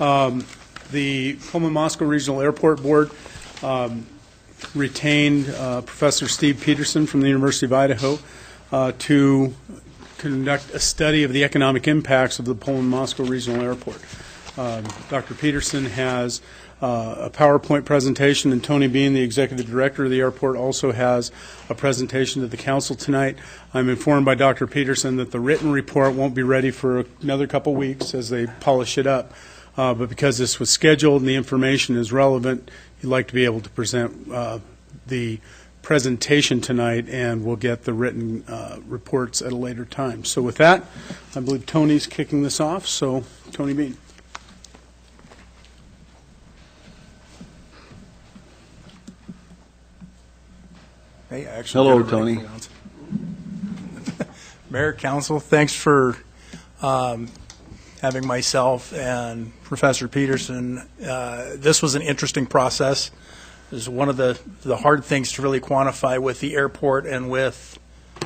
The Pullman-Moscow Regional Airport Board retained Professor Steve Peterson from the University of Idaho to conduct a study of the economic impacts of the Pullman-Moscow Regional Airport. Dr. Peterson has a PowerPoint presentation, and Tony Bean, the Executive Director of the airport, also has a presentation to the Council tonight. I'm informed by Dr. Peterson that the written report won't be ready for another couple weeks as they polish it up. But because this was scheduled and the information is relevant, he'd like to be able to present the presentation tonight, and we'll get the written reports at a later time. So with that, I believe Tony's kicking this off. So, Tony Bean. Hey, actually, hello, Tony. Mayor, Council, thanks for having myself and Professor Peterson. This was an interesting process. This is one of the hard things to really quantify with the airport and with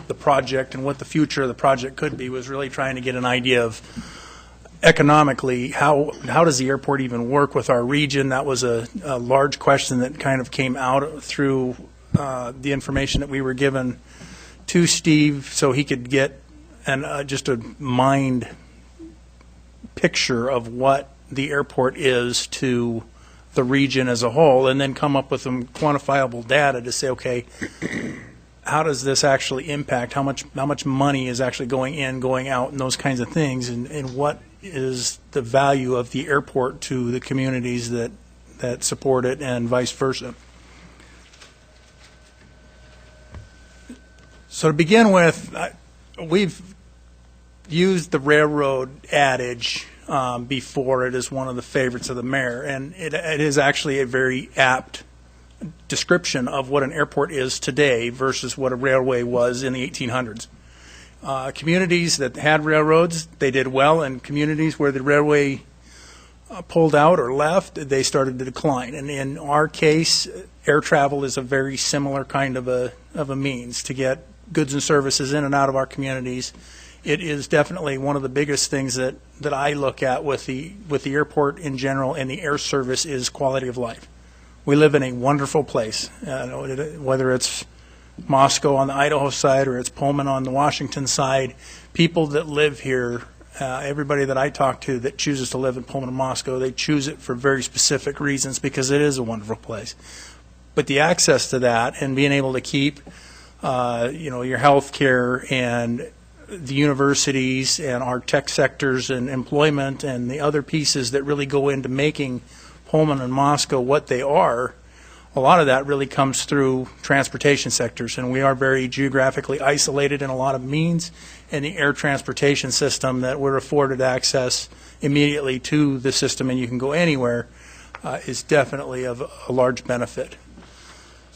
the project, and what the future of the project could be, was really trying to get an idea of economically how does the airport even work with our region. That was a large question that kind of came out through the information that we were given to Steve, so he could get just a mind picture of what the airport is to the region as a whole, and then come up with some quantifiable data to say, okay, how does this actually impact, how much money is actually going in, going out, and those kinds of things, and what is the value of the airport to the communities that support it, and vice versa. So to begin with, we've used the railroad adage before. It is one of the favorites of the mayor, and it is actually a very apt description of what an airport is today versus what a railway was in the 1800s. Communities that had railroads, they did well, and communities where the railway pulled out or left, they started to decline. And in our case, air travel is a very similar kind of a means to get goods and services in and out of our communities. It is definitely one of the biggest things that I look at with the airport in general and the air service is quality of life. We live in a wonderful place, whether it's Moscow on the Idaho side or it's Pullman on the Washington side. People that live here, everybody that I talk to that chooses to live in Pullman-Moscow, they choose it for very specific reasons because it is a wonderful place. But the access to that and being able to keep your health care and the universities and our tech sectors and employment and the other pieces that really go into making Pullman and Moscow what they are, a lot of that really comes through transportation sectors, and we are very geographically isolated in a lot of means, and the air transportation system that we're afforded access immediately to the system and you can go anywhere is definitely of a large benefit.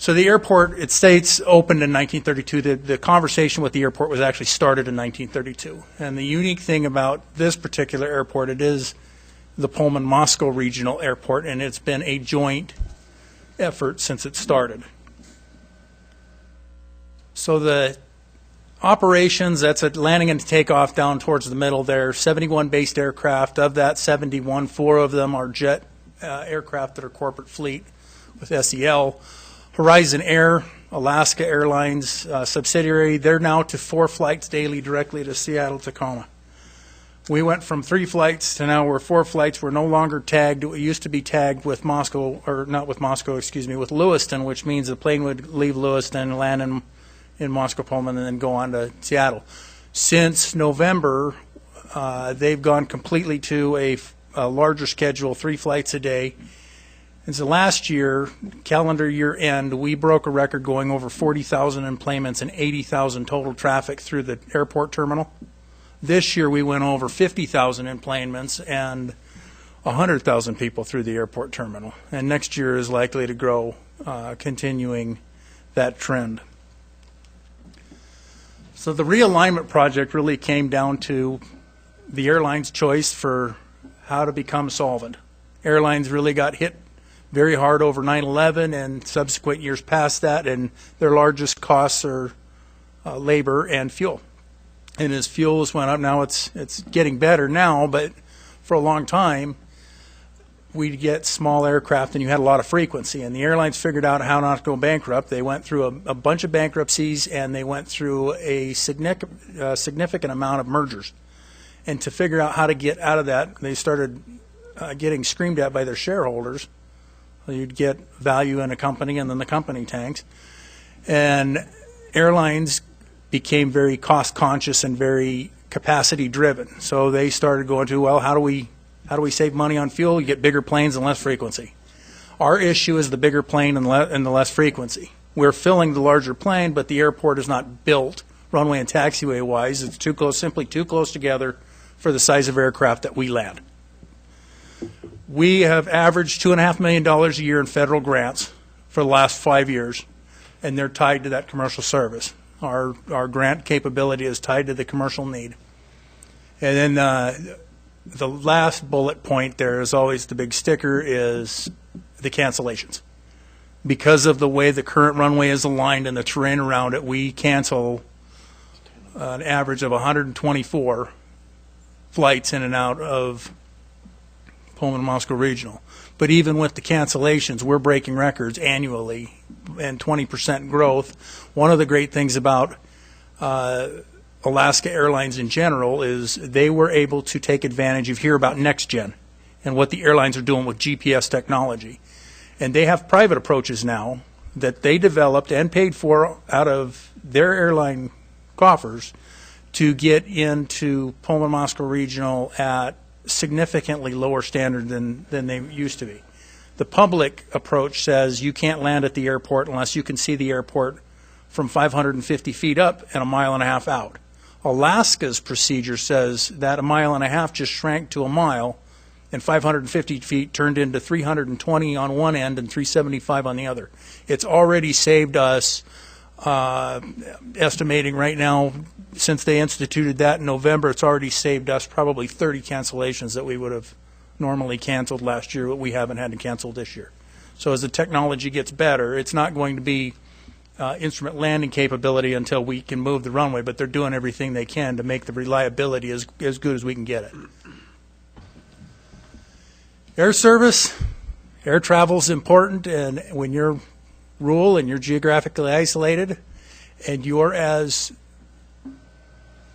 So the airport, it states, opened in 1932. The conversation with the airport was actually started in 1932. And the unique thing about this particular airport, it is the Pullman-Moscow Regional Airport, and it's been a joint effort since it started. So the operations, that's a landing and takeoff down towards the middle there, 71 based aircraft. Of that 71, 4 of them are jet aircraft that are corporate fleet with SEL. Horizon Air, Alaska Airlines subsidiary, they're now to 4 flights daily directly to Seattle, Tacoma. We went from 3 flights to now we're 4 flights. We're no longer tagged. We used to be tagged with Moscow, or not with Moscow, excuse me, with Lewiston, which means the plane would leave Lewiston, land in Moscow, Pullman, and then go on to Seattle. Since November, they've gone completely to a larger schedule, 3 flights a day. And so last year, calendar year end, we broke a record going over 40,000 enplanements and 80,000 total traffic through the airport terminal. This year we went over 50,000 enplanements and 100,000 people through the airport terminal. And next year is likely to grow, continuing that trend. So the realignment project really came down to the airline's choice for how to become solvent. Airlines really got hit very hard over 9/11 and subsequent years past that, and their largest costs are labor and fuel. And as fuels went up, now it's getting better now, but for a long time, we'd get small aircraft and you had a lot of frequency. And the airlines figured out how not to go bankrupt. They went through a bunch of bankruptcies, and they went through a significant amount of mergers. And to figure out how to get out of that, they started getting screamed at by their shareholders. You'd get value in a company, and then the company tanks. And airlines became very cost conscious and very capacity driven. So they started going to, well, how do we save money on fuel? You get bigger planes and less frequency. Our issue is the bigger plane and the less frequency. We're filling the larger plane, but the airport is not built runway and taxiway wise. It's too close, simply too close together for the size of aircraft that we land. We have averaged $2.5 million a year in federal grants for the last 5 years, and they're tied to that commercial service. Our grant capability is tied to the commercial need. And then the last bullet point there is always the big sticker is the cancellations. Because of the way the current runway is aligned and the terrain around it, we cancel an average of 124 flights in and out of Pullman-Moscow Regional. But even with the cancellations, we're breaking records annually and 20% growth. One of the great things about Alaska Airlines in general is they were able to take advantage. You hear about NextGen and what the airlines are doing with GPS technology. And they have private approaches now that they developed and paid for out of their airline coffers to get into Pullman-Moscow Regional at significantly lower standard than they used to be. The public approach says you can't land at the airport unless you can see the airport from 550 feet up and 1.5 miles out. Alaska's procedure says that 1.5 miles just shrank to 1 mile, and 550 feet turned into 320 on one end and 375 on the other. It's already saved us, estimating right now, since they instituted that in November, it's already saved us probably 30 cancellations that we would have normally canceled last year, but we haven't had to cancel this year. So as the technology gets better, it's not going to be instrument landing capability until we can move the runway, but they're doing everything they can to make the reliability as good as we can get it. Air service, air travel is important, and when you're rural and you're geographically isolated and you're as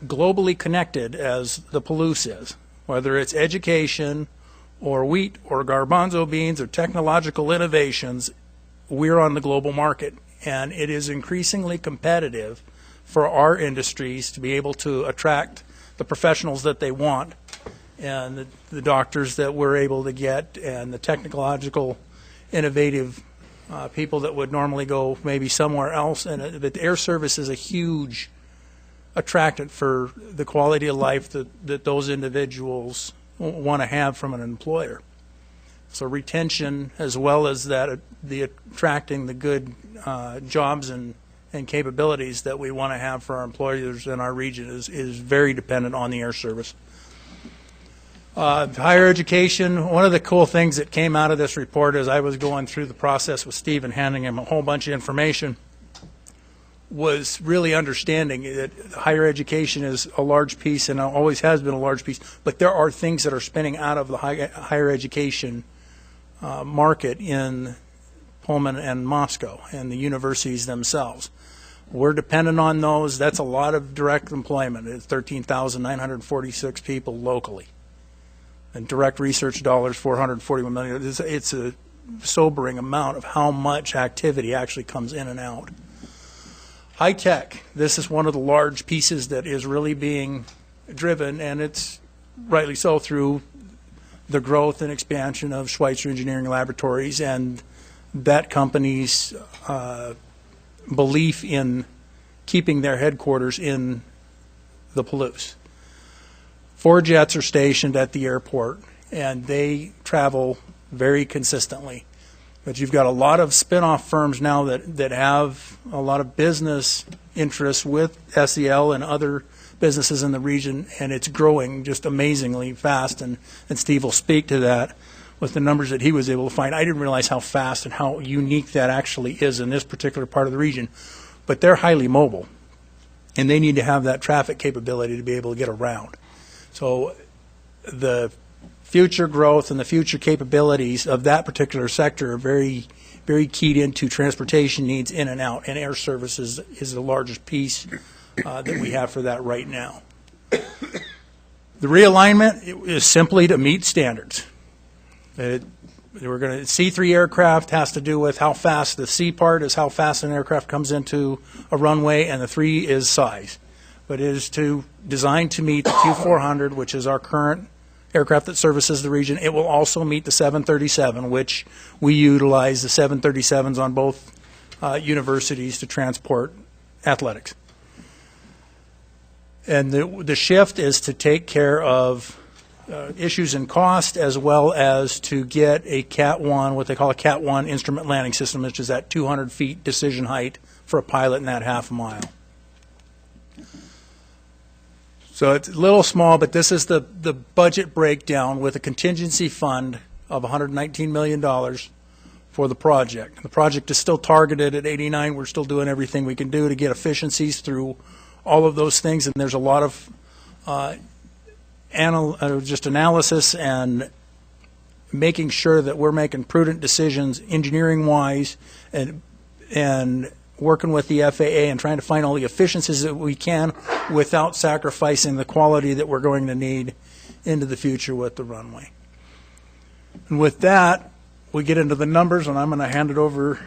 globally connected as the Palouse is, whether it's education or wheat or garbanzo beans or technological innovations, we're on the global market. And it is increasingly competitive for our industries to be able to attract the professionals that they want and the doctors that we're able to get and the technological innovative people that would normally go maybe somewhere else. And the air service is a huge attractant for the quality of life that those individuals want to have from an employer. So retention, as well as that, the attracting the good jobs and capabilities that we want to have for our employers in our region is very dependent on the air service. Higher education, one of the cool things that came out of this report as I was going through the process with Steve and handing him a whole bunch of information was really understanding that higher education is a large piece and always has been a large piece, but there are things that are spinning out of the higher education market in Pullman and Moscow and the universities themselves. We're dependent on those. That's a lot of direct employment. It's 13,946 people locally. And direct research dollars, 441 million. It's a sobering amount of how much activity actually comes in and out. High tech, this is one of the large pieces that is really being driven, and it's rightly so through the growth and expansion of Schweitzer Engineering Laboratories and that company's belief in keeping their headquarters in the Palouse. 4 jets are stationed at the airport, and they travel very consistently. But you've got a lot of spin-off firms now that have a lot of business interests with SEL and other businesses in the region, and it's growing just amazingly fast, and Steve will speak to that with the numbers that he was able to find. I didn't realize how fast and how unique that actually is in this particular part of the region. But they're highly mobile, and they need to have that traffic capability to be able to get around. So the future growth and the future capabilities of that particular sector are very, very keyed into transportation needs in and out, and air services is the largest piece that we have for that right now. The realignment is simply to meet standards. C3 aircraft has to do with how fast, the C part is how fast an aircraft comes into a runway, and the 3 is size. But it is designed to meet the Q400, which is our current aircraft that services the region. It will also meet the 737, which we utilize the 737s on both universities to transport athletics. And the shift is to take care of issues in cost, as well as to get a Cat 1, what they call a Cat 1 instrument landing system, which is at 200 feet decision height for a pilot in that half mile. So it's a little small, but this is the budget breakdown with a contingency fund of $119 million for the project. The project is still targeted at 89. We're still doing everything we can do to get efficiencies through all of those things, and there's a lot of just analysis and making sure that we're making prudent decisions engineering-wise and working with the FAA and trying to find all the efficiencies that we can without sacrificing the quality that we're going to need into the future with the runway. And with that, we get into the numbers, and I'm going to hand it over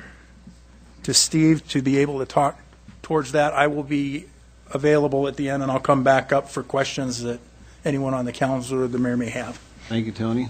to Steve to be able to talk towards that. I will be available at the end, and I'll come back up for questions that anyone on the council or the mayor may have. Thank you, Tony.